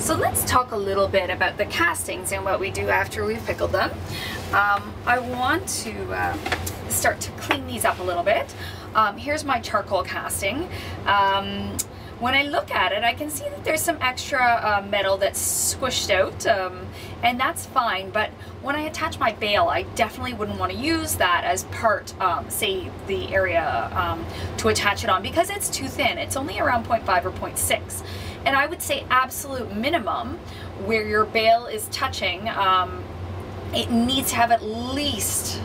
So let's talk a little bit about the castings and what we do after we've pickled them. I want to start to clean these up a little bit. Here's my charcoal casting. When I look at it, I can see that there's some extra metal that's squished out, and that's fine, but when I attach my bale, I definitely wouldn't want to use that as part, say, the area to attach it on, because it's too thin. It's only around 0.5 or 0.6. And I would say absolute minimum, where your bale is touching, it needs to have at least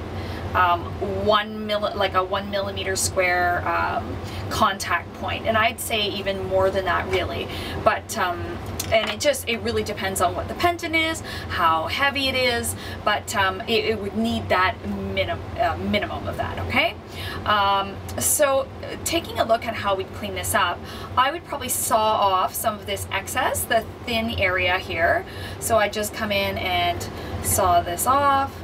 a 1 millimeter square contact point, and I'd say even more than that, really. But and it really depends on what the penton is, how heavy it is, but it would need that minimum of that. Okay, so taking a look at how we'd clean this up, I would probably saw off some of this excess, the thin area here. So I just come in and saw this off.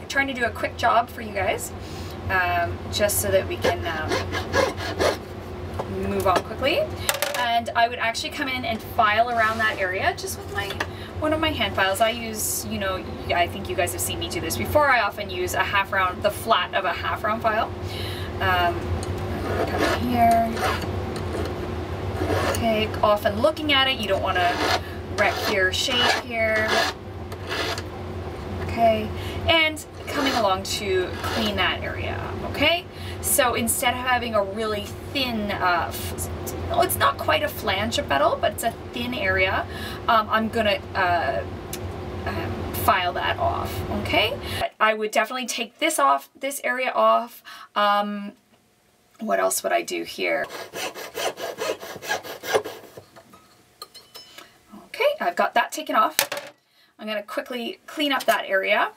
Trying to do a quick job for you guys, just so that we can move on quickly. And I would actually come in and file around that area just with one of my hand files. I use, I think you guys have seen me do this before. I often use a half round, the flat of a half round file. Come in here. Okay, often looking at it, you don't want to wreck your shape here. Okay, and coming along to clean that area up, okay? So instead of having a really thin, it's not quite a flange of metal, but it's a thin area, I'm gonna file that off, okay? But I would definitely take this off, this area off. What else would I do here? Okay, I've got that taken off. I'm going to quickly clean up that area.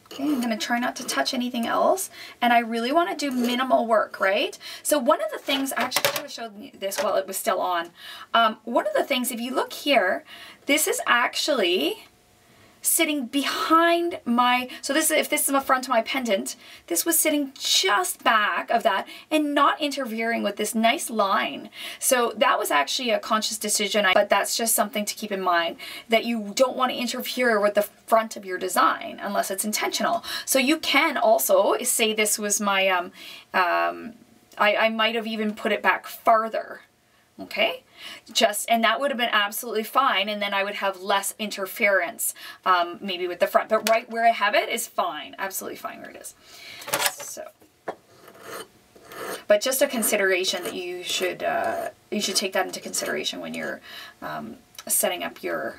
Okay, I'm going to try not to touch anything else, and I really want to do minimal work, right? So one of the things, actually I should have showed this while it was still on. One of the things, if you look here, this is actually sitting behind my, so this is, if this is the front of my pendant, this was sitting just back of that and not interfering with this nice line. So that was actually a conscious decision, but that's just something to keep in mind, that you don't want to interfere with the front of your design unless it's intentional. So you can also say this was my, I might have even put it back farther. Okay, and that would have been absolutely fine, and then I would have less interference, maybe with the front, but right where I have it is fine, absolutely fine where it is. So, but just a consideration that you should take that into consideration when you're setting up your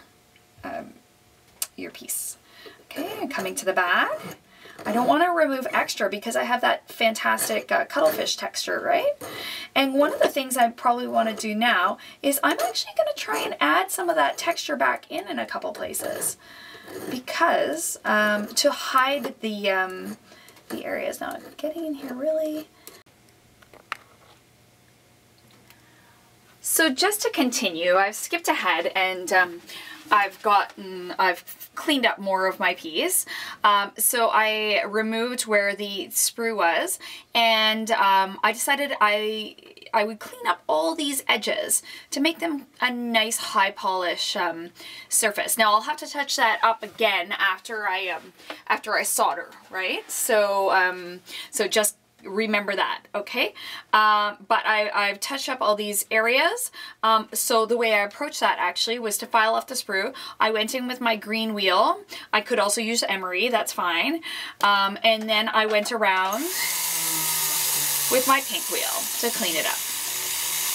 piece. Okay, and coming to the back. I don't want to remove extra because I have that fantastic cuttlefish texture, right? And one of the things I probably want to do now is I'm actually going to try and add some of that texture back in a couple places, because to hide the areas. Now I'm getting in here really. So just to continue, I've skipped ahead and I've cleaned up more of my piece. So I removed where the sprue was, and I decided I would clean up all these edges to make them a nice high polish surface. Now I'll have to touch that up again after I solder, right? So so just remember that, okay? But I've touched up all these areas. So the way I approached that actually was to file off the sprue. I went in with my green wheel. I could also use emery, that's fine. And then I went around with my pink wheel to clean it up.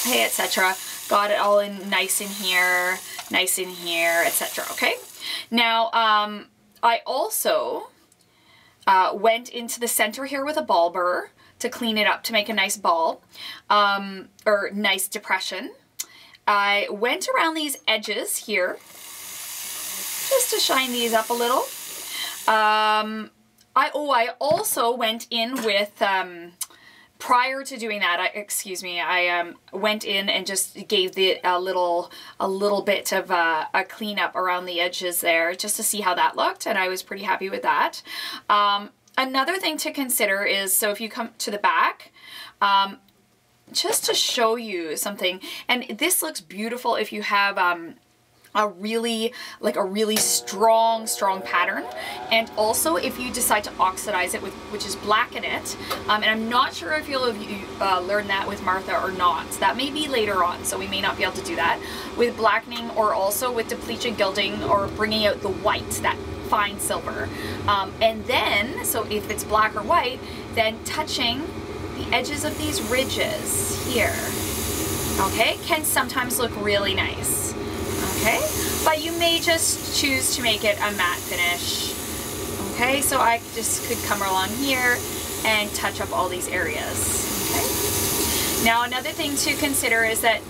Okay, etc. Got it all in nice in here, etc. Okay? Now, I also went into the center here with a ball burr to clean it up, to make a nice ball, or nice depression. I went around these edges here, just to shine these up a little. I also went in with, prior to doing that, I went in and just gave a little bit of a cleanup around the edges there, just to see how that looked, and I was pretty happy with that. Another thing to consider is, so if you come to the back, just to show you something, and this looks beautiful if you have a really strong pattern, and also if you decide to oxidize it with, which is blacken it, and I'm not sure if you'll learn that with Martha or not. That may be later on, so we may not be able to do that with blackening, or also with depletion gilding, or bringing out the white, that fine silver, and then, so if it's black or white, then touching the edges of these ridges here, okay, can sometimes look really nice. Okay, but you may just choose to make it a matte finish. Okay, so I just could come along here and touch up all these areas. Okay. Now another thing to consider is that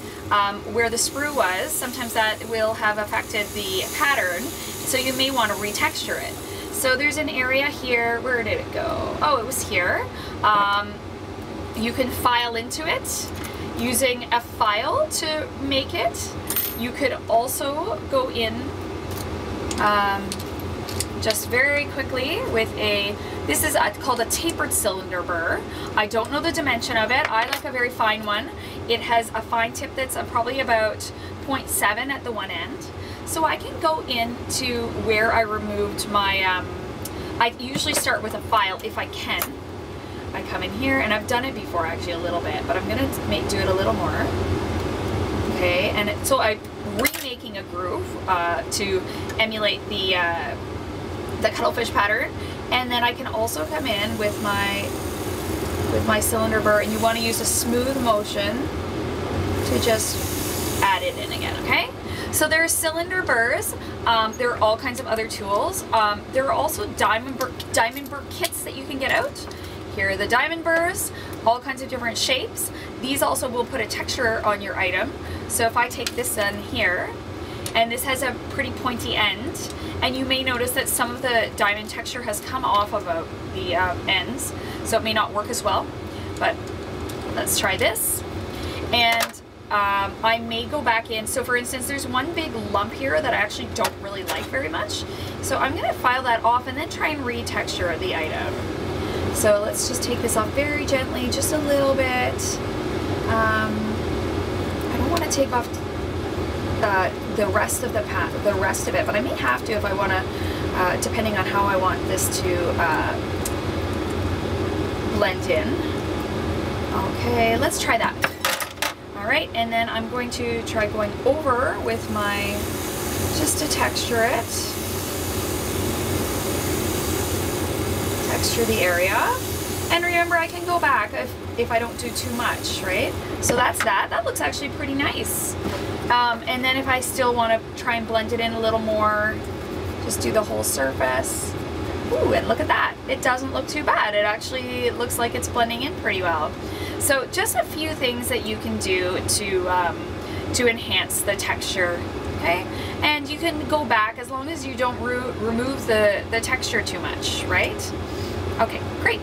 where the sprue was, sometimes that will have affected the pattern, so you may want to retexture it. So there's an area here, where did it go? Oh, it was here. You can file into it using a file to make it. You could also go in just very quickly with this is called a tapered cylinder burr. I don't know the dimension of it. I like a very fine one. It has a fine tip that's probably about 0.7 at the one end. So I can go into where I removed my, I usually start with a file if I can. I come in here, and I've done it before actually a little bit, but I'm gonna do it a little more. Okay, and so I'm remaking a groove to emulate the cuttlefish pattern, and then I can also come in with my cylinder burr, and you want to use a smooth motion to just add it in again. Okay, so there are cylinder burrs. There are all kinds of other tools. There are also diamond burr kits that you can get out. Here are the diamond burrs, all kinds of different shapes. These also will put a texture on your item. So if I take this in here, and this has a pretty pointy end, and you may notice that some of the diamond texture has come off of the ends, so it may not work as well, but let's try this. And I may go back in, so for instance, there's one big lump here that I actually don't really like very much, so I'm going to file that off and then try and retexture the item. So let's just take this off very gently, just a little bit. I don't want to take off the rest of it, but I may have to if I want to, depending on how I want this to blend in. Okay, let's try that. All right, and then I'm going to try going over with my, just to texture it. Texture the area, and remember I can go back if I don't do too much, right? So that's that looks actually pretty nice. And then if I still want to try and blend it in a little more, just do the whole surface. Ooh, and look at that, it doesn't look too bad. It actually looks like it's blending in pretty well. So just a few things that you can do to enhance the texture. Okay, and you can go back as long as you don't remove the texture too much, right? Okay, great.